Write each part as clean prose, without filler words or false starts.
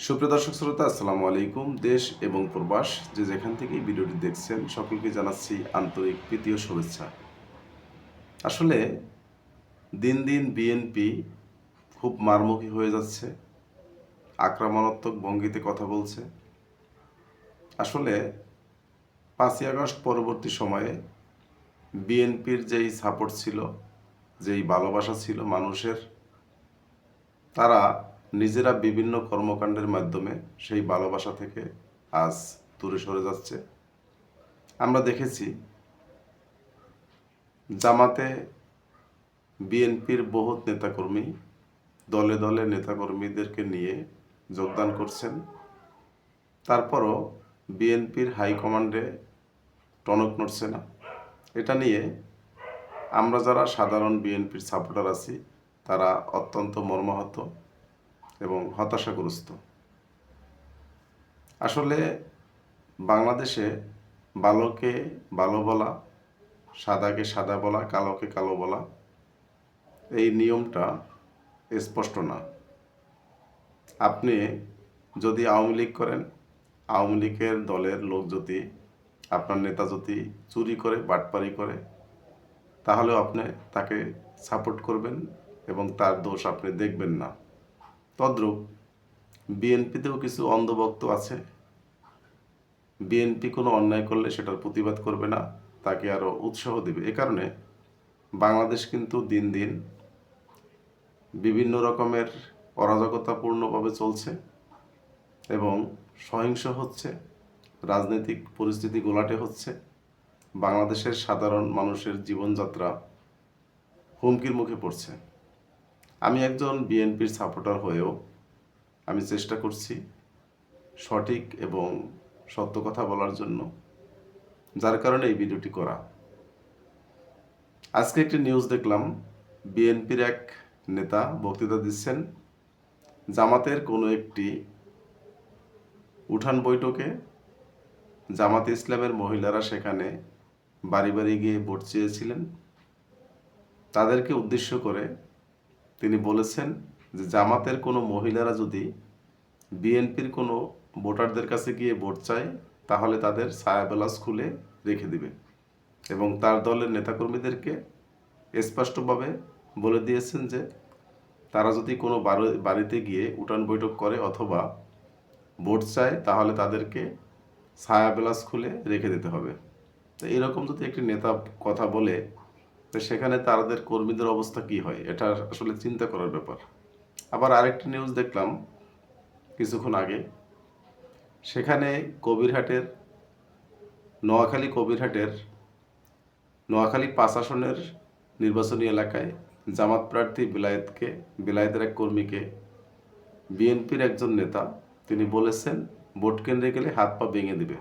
সুপ্রিয় দর্শক শ্রোতা, আসসালামু আলাইকুম। দেশ এবং প্রবাস যে যেখান থেকেই ভিডিওটি দেখছেন সকলকে জানাচ্ছি আন্তরিক প্রীতি ও শুভেচ্ছা। আসলে দিন দিন বিএনপি খুব মারমুখী হয়ে যাচ্ছে, আক্রমণাত্মক ভঙ্গিতে কথা বলছে। আসলে ৫ই আগস্ট পরবর্তী সময়ে বিএনপির যেই সাপোর্ট ছিল, যেই ভালোবাসা ছিল মানুষের, তারা নিজেরা বিভিন্ন কর্মকাণ্ডের মাধ্যমে সেই ভালোবাসা থেকে আজ দূরে সরে যাচ্ছে। আমরা দেখেছি জামাতে বিএনপির বহুত নেতাকর্মী দলে দলে নেতাকর্মীদেরকে নিয়ে যোগদান করছেন। তারপরও বিএনপির হাইকমান্ডে টনক নড়ছে না। এটা নিয়ে আমরা যারা সাধারণ বিএনপির সাপোর্টার আছি তারা অত্যন্ত মর্মাহত এবং হতাশাগ্রস্ত। আসলে বাংলাদেশে ভালোকে ভালো বলা, সাদাকে সাদা বলা, কালোকে কালো বলা, এই নিয়মটা স্পষ্ট না। আপনি যদি আওয়ামী লীগ করেন, আওয়ামী লীগের দলের লোক যদি আপনার নেতা যদি চুরি করে, বাটপারি করে, তাহলেও আপনি তাকে সাপোর্ট করবেন এবং তার দোষ আপনি দেখবেন না। তদ্রূপ বিএনপিতেও কিছু অন্ধভক্ত আছে। বিএনপি কোনো অন্যায় করলে সেটার প্রতিবাদ করবে না, তাকে আরও উৎসাহ দেবে। এ কারণে বাংলাদেশ কিন্তু দিন দিন বিভিন্ন রকমের অরাজকতাপূর্ণভাবে চলছে এবং সহিংস হচ্ছে, রাজনৈতিক পরিস্থিতি ঘোলাটে হচ্ছে। বাংলাদেশের সাধারণ মানুষের জীবনযাত্রা হুমকির মুখে পড়ছে। আমি একজন বিএনপির সাপোর্টার হয়েও আমি চেষ্টা করছি সঠিক এবং সত্য কথা বলার জন্য, যার কারণে এই ভিডিওটি করা। আজকে একটি নিউজ দেখলাম, বিএনপির এক নেতা বক্তৃতা দিচ্ছেন, জামাতের কোনো একটি উঠান বৈঠকে জামাতে ইসলামের মহিলারা সেখানে বাড়ি বাড়ি গিয়ে ভোট চেয়েছিলেন। তাদেরকে উদ্দেশ্য করে তিনি বলেছেন যে জামাতের কোনো মহিলারা যদি বিএনপির কোনো ভোটারদের কাছে গিয়ে ভোট চায় তাহলে তাদের সায়া ব্লাউজ খুলে রেখে দিবে এবং তার দলের নেতাকর্মীদেরকে স্পষ্টভাবে বলে দিয়েছেন যে তারা যদি কোনো বাড়িতে গিয়ে উঠান বৈঠক করে অথবা ভোট চায় তাহলে তাদেরকে ছায়া ব্লাউজ খুলে রেখে দিতে হবে। তো এরকম যদি একটি নেতা কথা বলে, তো সেখানে তাদের কর্মীদের অবস্থা কি হয়, এটা আসলে চিন্তা করার ব্যাপার। আবার আরেকটি নিউজ দেখলাম কিছুক্ষণ আগে, সেখানে কবিরহাটের নোয়াখালী ৫ আসনের নির্বাচনী এলাকায় জামাত প্রার্থী বিলায়েতের এক কর্মীকে বিএনপির একজন নেতা তিনি বলেছেন ভোট কেন্দ্রে গেলে হাত পা ভেঙে দিবে।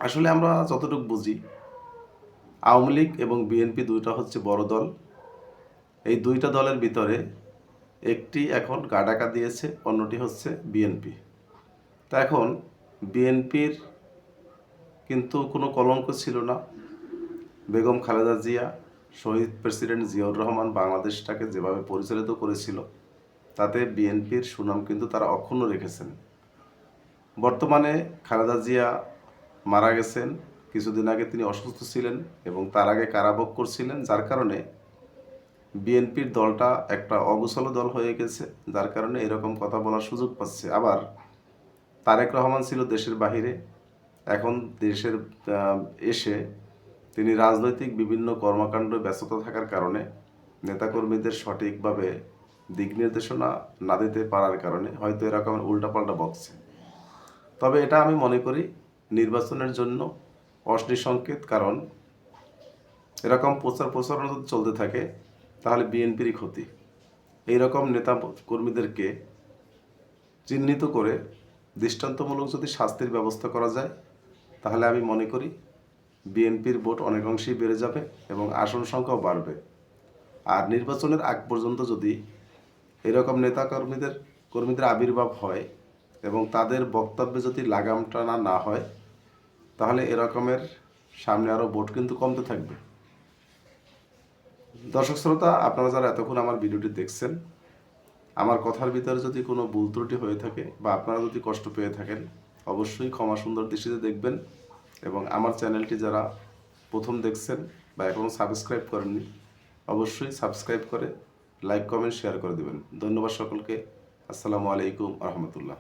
আসলে আমরা যতটুকু বুঝি, আওয়ামী লীগ এবং বিএনপি দুইটা হচ্ছে বড় দল। এই দুইটা দলের ভিতরে একটি এখন গা ঢাকা দিয়েছে, অন্যটি হচ্ছে বিএনপি। তা এখন বিএনপির কিন্তু কোনো কলঙ্ক ছিল না। বেগম খালেদা জিয়া, শহীদ প্রেসিডেন্ট জিয়াউর রহমান বাংলাদেশটাকে যেভাবে পরিচালিত করেছিল, তাতে বিএনপির সুনাম কিন্তু তারা অক্ষুণ্ণ রেখেছেন। বর্তমানে খালেদা জিয়া মারা গেছেন, কিছুদিন আগে তিনি অসুস্থ ছিলেন এবং তার আগে কারাভোগ করছিলেন, যার কারণে বিএনপির দলটা একটা অগোছালো দল হয়ে গেছে, যার কারণে এরকম কথা বলার সুযোগ পাচ্ছে। আবার তারেক রহমান ছিল দেশের বাহিরে, এখন দেশের এসে তিনি রাজনৈতিক বিভিন্ন কর্মকাণ্ড ব্যস্ততা থাকার কারণে নেতাকর্মীদের সঠিকভাবে দিক নির্দেশনা না দিতে পারার কারণে হয়তো এরকমের উল্টাপাল্টা বকছে। তবে এটা আমি মনে করি নির্বাচনের জন্য অশ্লীল সংকেত, কারণ এরকম প্রচারণা যদি চলতে থাকে তাহলে বিএনপিরই ক্ষতি। এইরকম নেতা কর্মীদেরকে চিহ্নিত করে দৃষ্টান্তমূলক যদি শাস্তির ব্যবস্থা করা যায় তাহলে আমি মনে করি বিএনপির ভোট অনেক অংশেই বেড়ে যাবে এবং আসন সংখ্যাও বাড়বে। আর নির্বাচনের আগ পর্যন্ত যদি এরকম কর্মীদের আবির্ভাব হয় এবং তাদের বক্তব্যে যদি লাগাম টানা না হয় তাহলে এরকমের সামনে আরও ভোট কিন্তু কমতে থাকবে। দর্শক শ্রোতা, আপনারা যারা এতক্ষণ আমার ভিডিওটি দেখছেন, আমার কথার ভিতরে যদি কোনো ভুল ত্রুটি হয়ে থাকে বা আপনারা যদি কষ্ট পেয়ে থাকেন, অবশ্যই ক্ষমা সুন্দর দৃষ্টিতে দেখবেন। এবং আমার চ্যানেলটি যারা প্রথম দেখছেন বা এখনও সাবস্ক্রাইব করেননি, অবশ্যই সাবস্ক্রাইব করে লাইক কমেন্ট শেয়ার করে দেবেন। ধন্যবাদ সকলকে। আসসালামু আলাইকুম রহমতুল্লাহ।